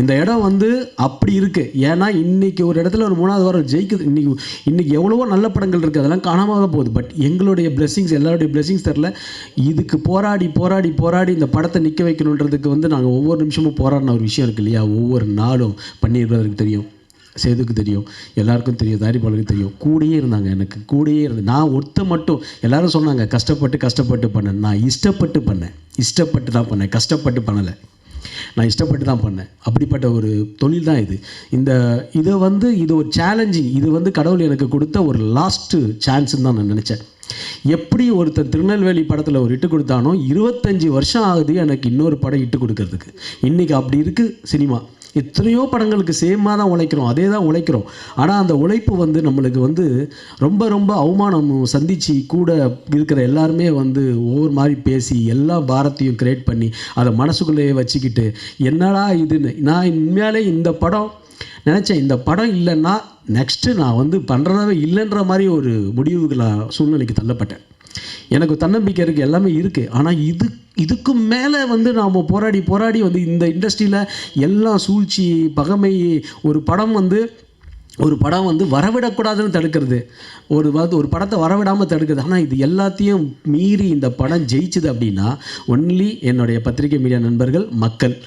இந்த இடம் வந்து அப்படி இருக்குது. ஏன்னா இன்றைக்கி ஒரு இடத்துல ஒரு 3வது வாரம் ஜெயிக்குது. இன்றைக்கி எவ்வளவோ நல்ல படங்கள் இருக்குது, அதெல்லாம் காணாமல் தான் போகுது. பட் எங்களுடைய பிளெஸிங்ஸ், எல்லாருடைய பிளெஸிங்ஸ் தெரில. இதுக்கு போராடி போராடி போராடி இந்த படத்தை நிற்க வைக்கணுன்றதுக்கு வந்து நாங்கள் ஒவ்வொரு நிமிஷமும் போராடின ஒரு விஷயம் இருக்குது இல்லையா. ஒவ்வொரு நாளும் பண்ணியிருக்கிறதுக்கு தெரியும், சேதுக்கு தெரியும், எல்லாருக்கும் தெரியும், தயாரிப்பாளருக்கு தெரியும். கூடயே இருந்தாங்க, எனக்கு கூடயே இருந்து. நான் மட்டும் எல்லாரும் சொன்னாங்க கஷ்டப்பட்டு பண்ணேன். நான் இஷ்டப்பட்டு தான் பண்ணேன், கஷ்டப்பட்டு பண்ணலை. நான் இஷ்டப்பட்டு தான் பண்ணேன். அப்படிப்பட்ட ஒரு தொழில் தான் இது. இது ஒரு சேலஞ்சிங். இது வந்து கடவுள் எனக்கு கொடுத்த ஒரு லாஸ்ட்டு சான்ஸ்ன்னு தான் நான் நினச்சேன். எப்படி ஒருத்தர் திருநெல்வேலி படத்தில் ஒரு இட்டு கொடுத்தானோ 25 வருஷம் ஆகுது எனக்கு இன்னொரு படம் இட்டு கொடுக்கறதுக்கு. இன்றைக்கி அப்படி இருக்குது சினிமா. எத்தனையோ படங்களுக்கு சேமாக தான் உழைக்கிறோம், அதே தான் உழைக்கிறோம். ஆனால் அந்த உழைப்பு வந்து நம்மளுக்கு வந்து ரொம்ப ரொம்ப அவமானம் சந்தித்து கூட இருக்கிற எல்லாருமே வந்து ஒவ்வொரு மாதிரி பேசி எல்லா பாரத்தையும் கிரியேட் பண்ணி அதை மனசுக்குள்ளேயே வச்சுக்கிட்டு என்னடா இதுன்னு. நான் உண்மையாலே இந்த படம் நினச்சேன், இந்த படம் இல்லைன்னா நெக்ஸ்ட்டு நான் வந்து பண்ணுறதாவே இல்லைன்ற மாதிரி ஒரு சூழ்நிலைக்கு தள்ளப்பட்டேன். எனக்கு தன்னம்பிக்கை இருக்குது, எல்லாமே இருக்குது. ஆனால் இதுக்கு மேலே வந்து நாம் போராடி வந்து இந்த இண்டஸ்ட்ரியில் எல்லாம் சூழ்ச்சி, பகமை, ஒரு படம் வந்து வரவிடக்கூடாதுன்னு தடுக்கிறது, ஒரு படத்தை வரவிடாமல் தடுக்கிறது. ஆனால் இது எல்லாத்தையும் மீறி இந்த படம் ஜெயிச்சுது அப்படின்னா ஒன்லி என்னுடைய பத்திரிகை மீடியா நண்பர்கள், மக்கள்.